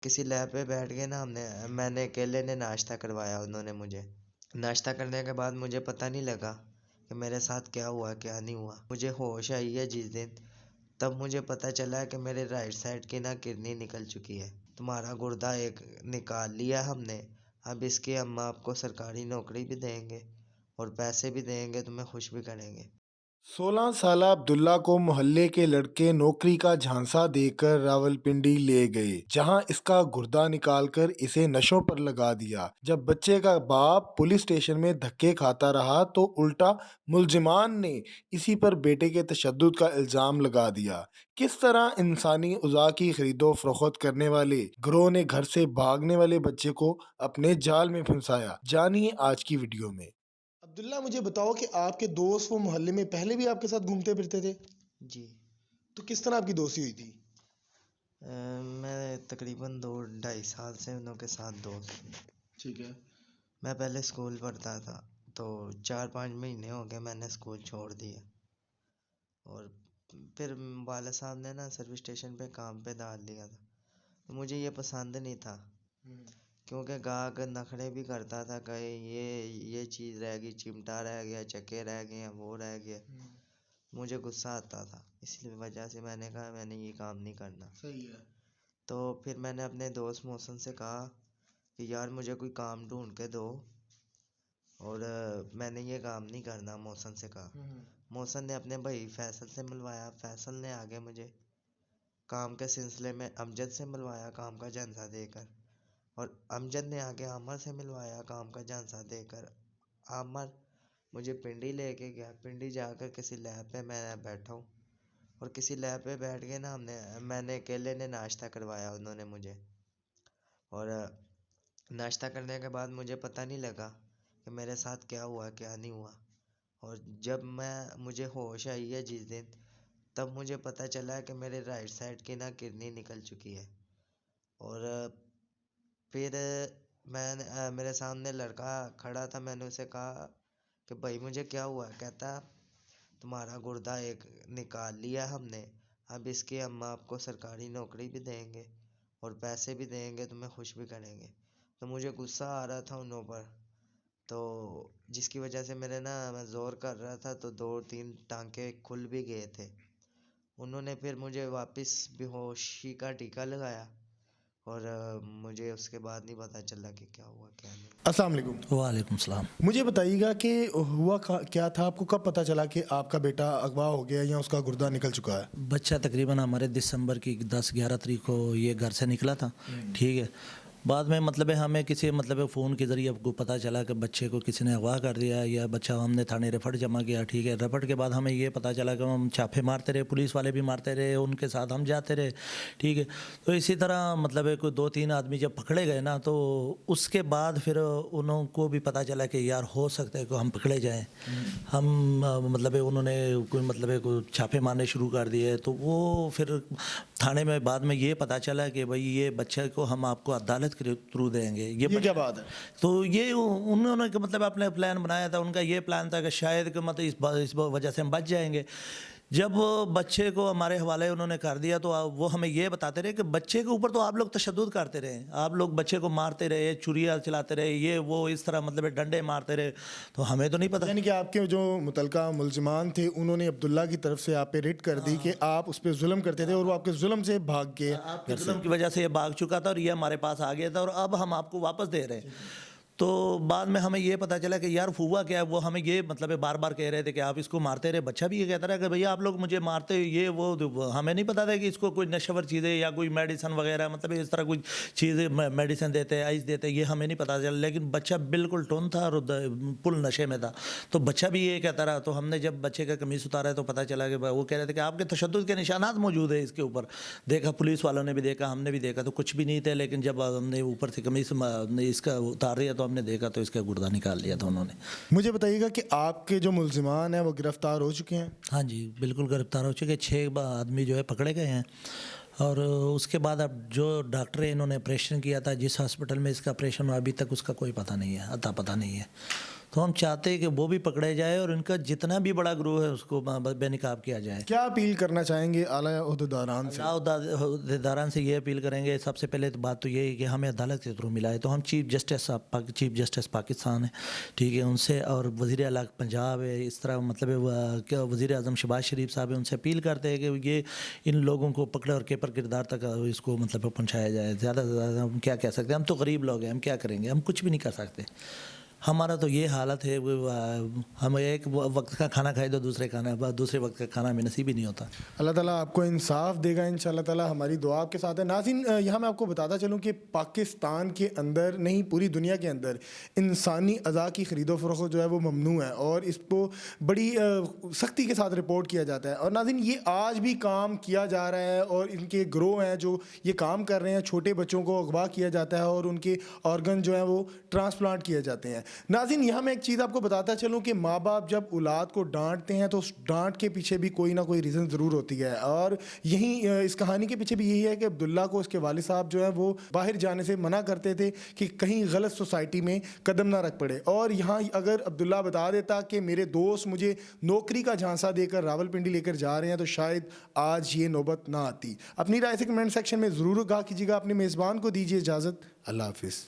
किसी लैब पे बैठ के ना मैंने अकेले ने नाश्ता करवाया। उन्होंने मुझे नाश्ता करने के बाद मुझे पता नहीं लगा कि मेरे साथ क्या हुआ क्या नहीं हुआ। मुझे होश आई है जिस दिन, तब मुझे पता चला कि मेरे राइट साइड की ना किडनी निकल चुकी है। तुम्हारा गुर्दा एक निकाल लिया हमने। अब इसके हम आपको सरकारी नौकरी भी देंगे और पैसे भी देंगे, तुम्हें खुश भी करेंगे। 16 साला अब्दुल्ला को मोहल्ले के लड़के नौकरी का झांसा देकर रावलपिंडी ले गए, जहां इसका गुर्दा निकालकर इसे नशों पर लगा दिया। जब बच्चे का बाप पुलिस स्टेशन में धक्के खाता रहा तो उल्टा मुलजिमान ने इसी पर बेटे के तशद्दुद का इल्जाम लगा दिया। किस तरह इंसानी उज़ा की खरीदो फरोख्त करने वाले गिरोह ने घर से भागने वाले बच्चे को अपने जाल में फंसाया, जानिए आज की वीडियो में। अब्दुल्ला, मुझे बताओ कि आपके दोस्त वो मोहल्ले में पहले भी आपके साथ घूमते फिरते थे? जी। तो किस तरह आपकी दोस्ती हुई थी? मैं तकरीबन 2-2.5 साल से उनके साथ दोस्त हूँ। ठीक है। मैं पहले स्कूल पढ़ता था, तो 4-5 महीने हो गए मैंने स्कूल छोड़ दिया। और फिर वाला साहब ने ना सर्विस स्टेशन पे काम पे डाल दिया था, तो मुझे ये पसंद नहीं था। क्योंकि गाहक नखरे भी करता था, कहे ये चीज़ रह गई, चिमटा रह गया, चक्के रह गए, वो रह गया। मुझे गुस्सा आता था, इसलिए वजह से मैंने कहा मैंने ये काम नहीं करना। सही है। तो फिर मैंने अपने दोस्त मोहसिन से कहा कि यार मुझे कोई काम ढूंढ के दो, और मैंने ये काम नहीं करना। मोहसिन से कहा। मोहसिन ने अपने भाई फैसल से मिलवाया, फैसल ने आगे मुझे काम के सिलसिले में अमजद से मिलवाया काम का झांसा देकर, और अमजद ने आगे आमर से मिलवाया काम का झांसा देकर। आमर मुझे पिंडी लेके गया। पिंडी जाकर किसी लैब पे मैं बैठा हूँ, और किसी लैब पे बैठ के ना मैंने अकेले ने नाश्ता करवाया उन्होंने मुझे। और नाश्ता करने के बाद मुझे पता नहीं लगा कि मेरे साथ क्या हुआ क्या नहीं हुआ। और जब मुझे होश आई है जिस दिन, तब मुझे पता चला कि मेरे राइट साइड की ना किडनी निकल चुकी है। और फिर मेरे सामने लड़का खड़ा था। मैंने उसे कहा कि भाई मुझे क्या हुआ। कहता तुम्हारा गुर्दा एक निकाल लिया हमने। अब इसकी हम आपको सरकारी नौकरी भी देंगे और पैसे भी देंगे, तुम्हें खुश भी करेंगे। तो मुझे गुस्सा आ रहा था उन पर, तो जिसकी वजह से मैं ज़ोर कर रहा था, तो 2-3 टांके खुल भी गए थे। उन्होंने फिर मुझे वापस बेहोशी का टीका लगाया, और मुझे उसके बाद नहीं पता चला कि क्या हुआ क्या नहीं। अस्सलाम वालेकुम। वालेकुम सलाम। मुझे बताइएगा कि हुआ क्या था, आपको कब पता चला कि आपका बेटा अगवा हो गया या उसका गुर्दा निकल चुका है? बच्चा तकरीबन हमारे दिसंबर की 10-11 तारीख को ये घर से निकला था। ठीक है। बाद में मतलब है हमें किसी मतलब है फ़ोन के ज़रिए आपको पता चला कि बच्चे को किसी ने अगवा कर दिया, या बच्चा हमने थाने रिफट जमा किया। ठीक है। रिफट के बाद हमें ये पता चला कि हम छापे मारते रहे, पुलिस वाले भी मारते रहे, उनके साथ हम जाते रहे। ठीक है। तो इसी तरह मतलब है कोई 2-3 आदमी जब पकड़े गए ना, तो उसके बाद फिर उनको भी पता चला कि यार हो सकता है कि हम पकड़े जाएँ। हम मतलब है उन्होंने कोई मतलब है कोई छापे मारने शुरू कर दिए। तो वो फिर थाने में बाद में ये पता चला कि भाई ये बच्चे को हम आपको अदालत के थ्रू देंगे। ये क्या बात है? तो ये उन्होंने मतलब अपने प्लान बनाया था। उनका ये प्लान था कि शायद कि मतलब इस वजह से हम बच जाएंगे। जब बच्चे को हमारे हवाले उन्होंने कर दिया, तो वो हमें ये बताते रहे कि बच्चे के ऊपर तो आप लोग तशद्दुद करते रहे, आप लोग बच्चे को मारते रहे, छुरियाँ चलाते रहे, ये वो इस तरह मतलब डंडे मारते रहे। तो हमें तो नहीं पता। यानी कि आपके जो मुतलका मुलजिमान थे उन्होंने अब्दुल्ला की तरफ से आप पे रिट कर दी कि आप उस पर जुल्म करते थे और वो आपके जुल्म से भाग के आपके जुल्म की वजह से ये भाग चुका था और ये हमारे पास आ गया था, और अब हम आपको वापस दे रहे हैं। तो बाद में हमें ये पता चला कि यार हुआ क्या है। वो हमें ये मतलब बार बार कह रहे थे कि आप इसको मारते रहे। बच्चा भी ये कहता रहा कि भैया आप लोग मुझे मारते हो, ये वो हमें नहीं पता था कि इसको कोई नशेवर चीज़ें या कोई मेडिसिन वगैरह मतलब इस तरह कोई चीज़ें मेडिसिन देते हैं, आइस देते हैं, ये हमें नहीं पता चला। लेकिन बच्चा बिल्कुल टोन था और फुल नशे में था। तो बच्चा भी ये कहता रहा। तो हमने जब बच्चे का कमीज़ उतारा तो पता चला कि वो कह रहे थे कि आपके तशद्दुद के निशानात मौजूद है इसके ऊपर। देखा, पुलिस वालों ने भी देखा, हमने भी देखा, तो कुछ भी नहीं थे। लेकिन जब हमने ऊपर से कमीज़ इसका उतार दिया तो हमने देखा तो इसका गुर्दा निकाल लिया था उन्होंने। मुझे बताइएगा कि आपके जो मुलजिमान हैं वो गिरफ्तार हो चुके हैं? हाँ जी, बिल्कुल गिरफ्तार हो चुके। 6 आदमी जो है पकड़े गए हैं। और उसके बाद अब जो डॉक्टर है इन्होंने ऑपरेशन किया था, जिस हॉस्पिटल में इसका ऑपरेशन हुआ, अभी तक उसका कोई पता नहीं है, अता पता नहीं है। तो हम चाहते हैं कि वो भी पकड़े जाए और इनका जितना भी बड़ा ग्रोह है उसको बेनकाब किया जाए। क्या अपील करना चाहेंगे आला ओहदेदारान से? अहदेदारान से ये अपील करेंगे, सबसे पहले तो बात तो ये है कि हमें अदालत के थ्रू मिला है, तो हम चीफ जस्टिस पाकिस्तान है, ठीक है, उनसे और वज़ीर आला पंजाब है, इस तरह मतलब वज़ीर आज़म शहबाज शरीफ साहब है, उनसे अपील करते हैं कि ये इन लोगों को पकड़े और केपर किरदार तक इसको मतलब पहुँचाया जाए। ज़्यादा से ज़्यादा हम क्या कह सकते हैं, हम तो गरीब लोग हैं, हम क्या करेंगे, हम कुछ भी नहीं कर सकते। हमारा तो ये हालत है, हम एक वक्त का खाना खाए तो दूसरे वक्त का खाना हमें नसीब ही नहीं होता। अल्लाह ताला आपको इंसाफ देगा इंशाअल्लाह ताला, हमारी दुआ आपके साथ है। नाज़रीन, यहाँ मैं आपको बताता चलूँ कि पाकिस्तान के अंदर नहीं पूरी दुनिया के अंदर इंसानी अज़ा की ख़रीदो फ़रोख्त जो है वो ममनू है और इसको बड़ी सख्ती के साथ रिपोर्ट किया जाता है। और नाज़रीन, ये आज भी काम किया जा रहा है और इनके ग्रोह हैं जो ये काम कर रहे हैं। छोटे बच्चों को अगवा किया जाता है और उनके ऑर्गन जो हैं वो ट्रांसप्लांट किए जाते हैं। नाज़रीन, यहाँ मैं एक चीज़ आपको बताता चलूँ कि माँ बाप जब औलाद को डांटते हैं तो उस डांट के पीछे भी कोई ना कोई रीज़न ज़रूर होती है और यहीं इस कहानी के पीछे भी यही है कि अब्दुल्ला को उसके वालिद साहब जो है वो बाहर जाने से मना करते थे कि कहीं गलत सोसाइटी में कदम ना रख पड़े। और यहाँ अगर अब्दुल्ला बता देता कि मेरे दोस्त मुझे नौकरी का झांसा देकर रावलपिंडी लेकर जा रहे हैं तो शायद आज ये नौबत ना आती। अपनी राय से कमेंट सेक्शन में ज़रूर आगाह कीजिएगा। अपने मेज़बान को दीजिए इजाज़त। अल्लाह हाफिज़।